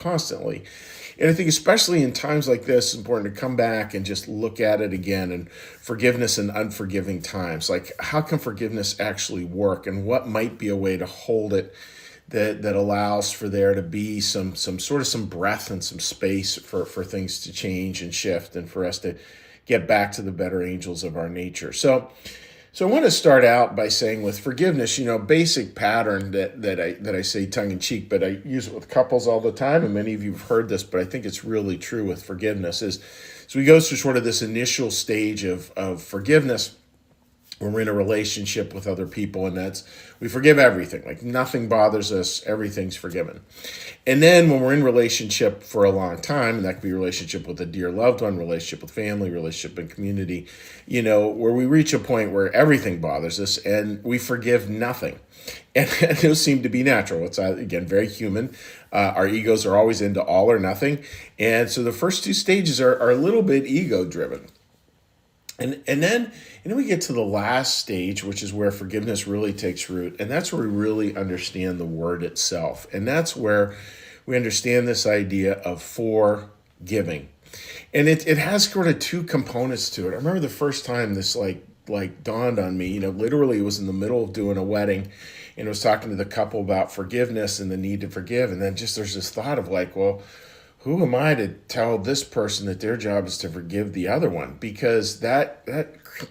constantly. And I think especially in times like this, it's important to come back and just look at it again, and forgiveness in unforgiving times. Like, how can forgiveness actually work, and what might be a way to hold it that allows for there to be some breath and some space for things to change and shift, and for us to get back to the better angels of our nature. So I want to start out by saying, with forgiveness, basic pattern that I say tongue in cheek, but I use it with couples all the time, and many of you have heard this, but I think it's really true with forgiveness. Is so we go through sort of this initial stage of forgiveness when we're in a relationship with other people, and that's, we forgive everything. Like, nothing bothers us, everything's forgiven. And then when we're in relationship for a long time, and that could be a relationship with a dear loved one, relationship with family, relationship in community, where we reach a point where everything bothers us and we forgive nothing. And those seem to be natural. It's, again, very human. Our egos are always into all or nothing. And so the first two stages are a little bit ego driven. And then we get to the last stage, which is where forgiveness really takes root. And that's where we really understand the word itself. And that's where we understand this idea of forgiving. And it has sort of two components to it. I remember the first time this like dawned on me. Literally, it was in the middle of doing a wedding, and I was talking to the couple about forgiveness and the need to forgive. And then just there's this thought of like, well, who am I to tell this person that their job is to forgive the other one? Because that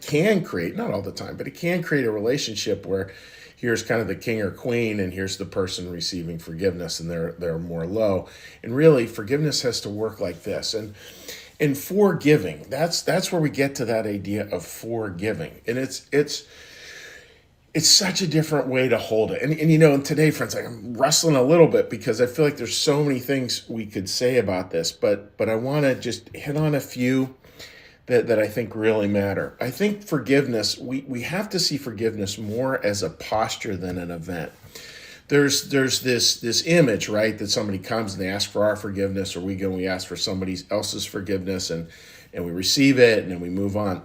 can create, not all the time, but it can create a relationship where here's kind of the king or queen, and here's the person receiving forgiveness, and they're more low. And really, forgiveness has to work like this. And forgiving, that's where we get to that idea of forgiving. And it's such a different way to hold it. And today, friends, I'm wrestling a little bit because I feel like there's so many things we could say about this, but I want to just hit on a few that I think really matter. I think forgiveness, we have to see forgiveness more as a posture than an event. There's this image, right, that somebody comes and they ask for our forgiveness, or we go and we ask for somebody else's forgiveness, and we receive it, and then we move on.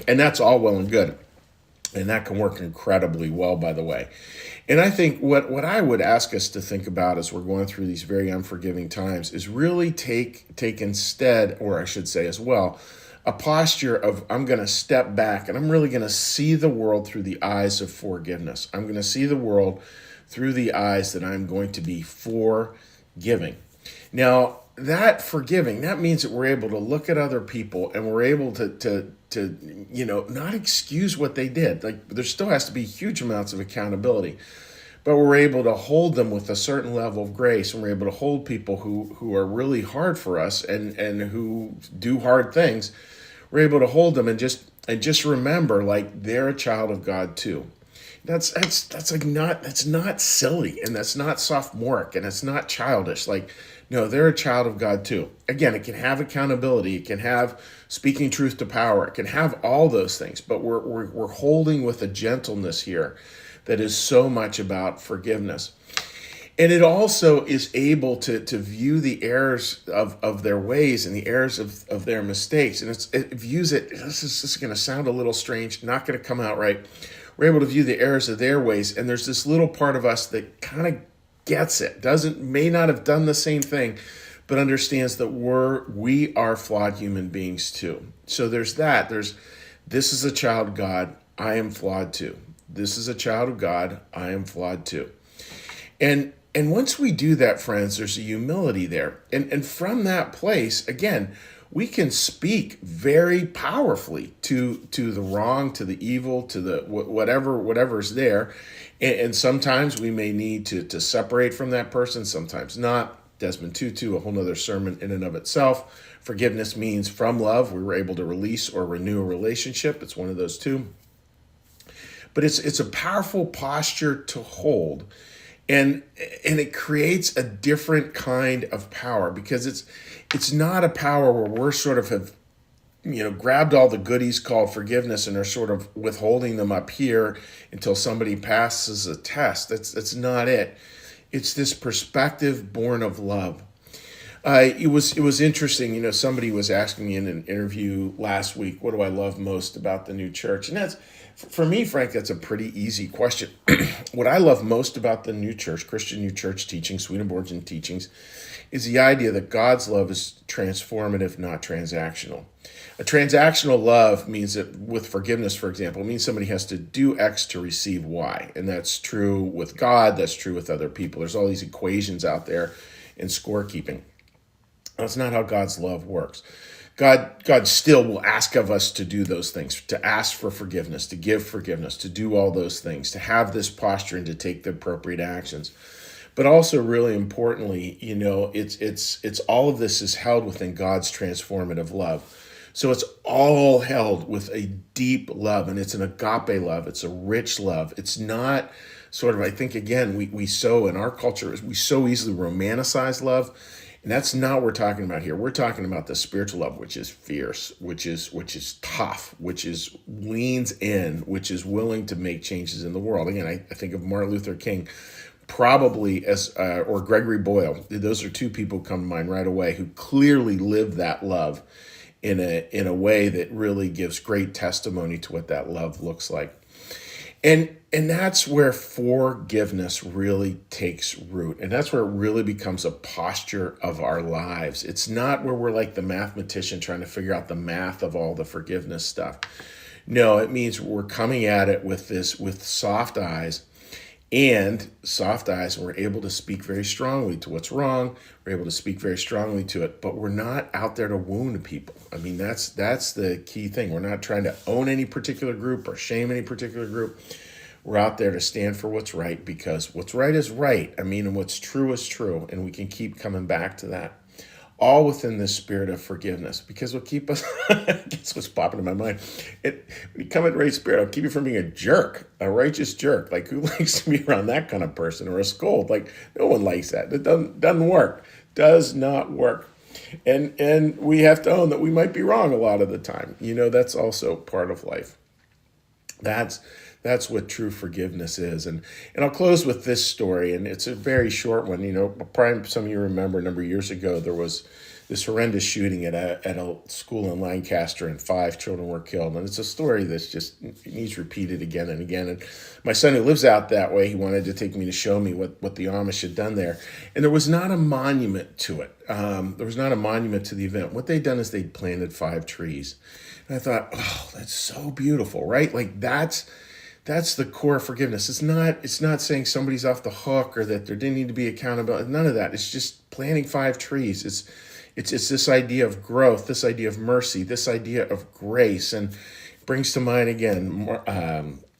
And that's all well and good. And that can work incredibly well, by the way. And I think what I would ask us to think about as we're going through these very unforgiving times is really take instead, or I should say as well, a posture of, I'm going to step back and I'm really going to see the world through the eyes of forgiveness. I'm going to see the world through the eyes that I'm going to be forgiving. Now, that forgiving, that means that we're able to look at other people and we're able to not excuse what they did. Like, there still has to be huge amounts of accountability, but we're able to hold them with a certain level of grace, and we're able to hold people who are really hard for us and who do hard things. We're able to hold them and just remember, like, they're a child of God too. That's not silly, and that's not sophomoric, and it's not childish. Like, no, they're a child of God too. Again, it can have accountability, it can have speaking truth to power, it can have all those things, but we're holding with a gentleness here that is so much about forgiveness. And it also is able to view the errors of their ways and the errors of their mistakes. And it views it, this is going to sound a little strange, not going to come out right. We're able to view the errors of their ways. And there's this little part of us that kind of gets it, may not have done the same thing, but understands that we are flawed human beings too. So there's that. This is a child of God, I am flawed too. This is a child of God, I am flawed too. And once we do that, friends, there's a humility there. And from that place, again, we can speak very powerfully to the wrong, to the evil, to the whatever's there. And sometimes we may need to separate from that person, sometimes not. Desmond Tutu, a whole nother sermon in and of itself. Forgiveness means from love, we were able to release or renew a relationship. It's one of those two. But it's a powerful posture to hold. And it creates a different kind of power, because it's not a power where we're sort of have grabbed all the goodies called forgiveness and are sort of withholding them up here until somebody passes a test. That's not it. It's this perspective born of love. It was interesting. Somebody was asking me in an interview last week, what do I love most about the new church? And that's, for me, Frank, that's a pretty easy question. What I love most about the new church, Christian New Church teachings, Swedenborgian teachings, is the idea that God's love is transformative, not transactional. A transactional love means that with forgiveness, for example, it means somebody has to do X to receive Y. And that's true with God, that's true with other people. There's all these equations out there in scorekeeping. That's not how God's love works. God still will ask of us to do those things, to ask for forgiveness, to give forgiveness, to do all those things, to have this posture and to take the appropriate actions. But also, really importantly, it's all of this is held within God's transformative love. So it's all held with a deep love, and it's an agape love. It's a rich love. It's not sort of, I think, again, we so in our culture, we so easily romanticize love. And that's not what we're talking about here. We're talking about the spiritual love, which is fierce, which is tough, which is leans in, which is willing to make changes in the world. Again, I think of Martin Luther King, probably as or Gregory Boyle. Those are two people who come to mind right away who clearly live that love in a way that really gives great testimony to what that love looks like. And that's where forgiveness really takes root. And that's where it really becomes a posture of our lives. It's not where we're like the mathematician trying to figure out the math of all the forgiveness stuff. No, it means we're coming at it with soft eyes. And we're able to speak very strongly to what's wrong. We're able to speak very strongly to it, but we're not out there to wound people. I mean, that's the key thing. We're not trying to own any particular group or shame any particular group. We're out there to stand for what's right, because what's right is right. I mean, and what's true is true, and we can keep coming back to that. All within this spirit of forgiveness, because what keep us, guess what's popping in my mind, when you come in the right spirit, it'll keep you from being a jerk, a righteous jerk. Like, who likes to be around that kind of person? Or a scold? Like, no one likes that. It doesn't work. Does not work. And we have to own that we might be wrong a lot of the time. That's also part of life. That's what true forgiveness is. And I'll close with this story, and it's a very short one. Probably some of you remember a number of years ago, there was this horrendous shooting at a school in Lancaster, and 5 children were killed. And it's a story that's just needs repeated again and again. And my son, who lives out that way, he wanted to take me to show me what the Amish had done there. And there was not a monument to it. There was not a monument to the event. What they'd done is they'd planted 5 trees. And I thought, oh, that's so beautiful, right? Like, that's the core of forgiveness. It's not saying somebody's off the hook or that there didn't need to be accountability. None of that. It's just planting 5 trees. It's this idea of growth, this idea of mercy, this idea of grace, and it brings to mind again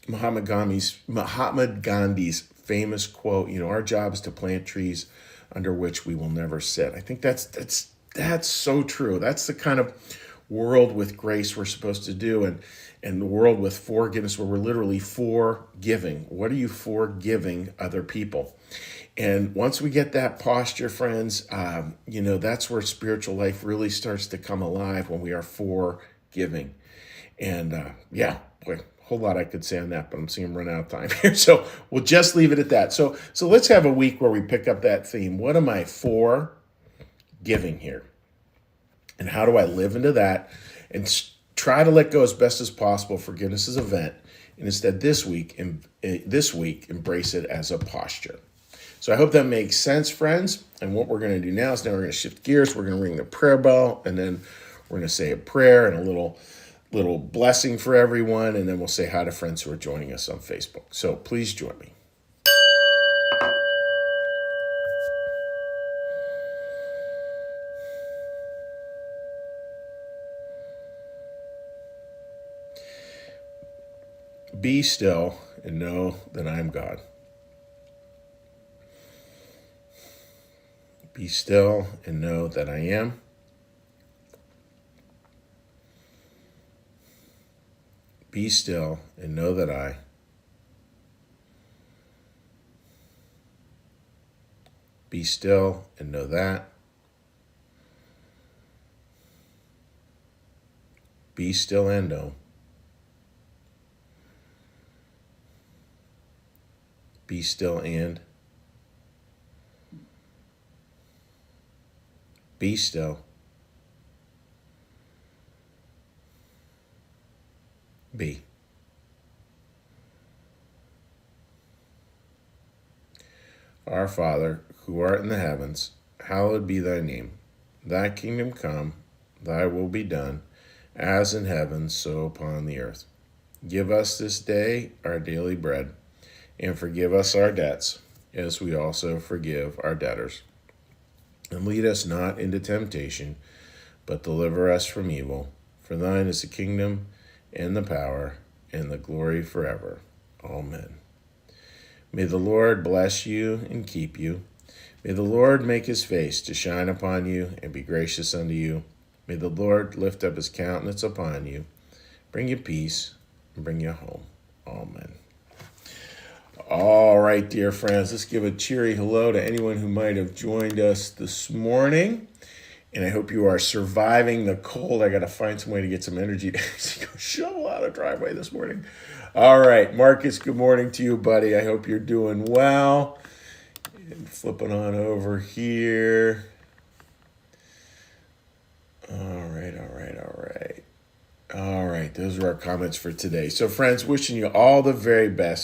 Mahatma Gandhi's famous quote. Our job is to plant trees under which we will never sit. I think that's so true. That's the kind of world with grace we're supposed to do, and the world with forgiveness, where we're literally forgiving. What are you forgiving other people? And once we get that posture, friends, that's where spiritual life really starts to come alive, when we are forgiving. And boy, a whole lot I could say on that, but I'm seeing I'm running out of time here. So we'll just leave it at that. So let's have a week where we pick up that theme. What am I forgiving here? And how do I live into that and try to let go as best as possible forgiveness as an event, and instead this week embrace it as a posture. So I hope that makes sense, friends. And what we're going to do now is we're going to shift gears. We're going to ring the prayer bell, and then we're going to say a prayer and a little blessing for everyone, and then we'll say hi to friends who are joining us on Facebook. So please join me. Be still and know that I am God. Be still and know that I am. Be still and know that I. Be still and know that. Be still and know. Be still and. Be still. Be. Our Father, who art in the heavens, hallowed be thy name. Thy kingdom come, thy will be done, as in heaven, so upon the earth. Give us this day our daily bread, and forgive us our debts, as we also forgive our debtors. And lead us not into temptation, but deliver us from evil. For thine is the kingdom, and the power, and the glory forever. Amen. May the Lord bless you and keep you. May the Lord make his face to shine upon you and be gracious unto you. May the Lord lift up his countenance upon you, bring you peace, and bring you home. Amen. All right, dear friends, let's give a cheery hello to anyone who might have joined us this morning. And I hope you are surviving the cold. I got to find some way to get some energy to go shovel out a driveway this morning. All right, Marcus, good morning to you, buddy. I hope you're doing well. And flipping on over here. All right. Those are our comments for today. So, friends, wishing you all the very best.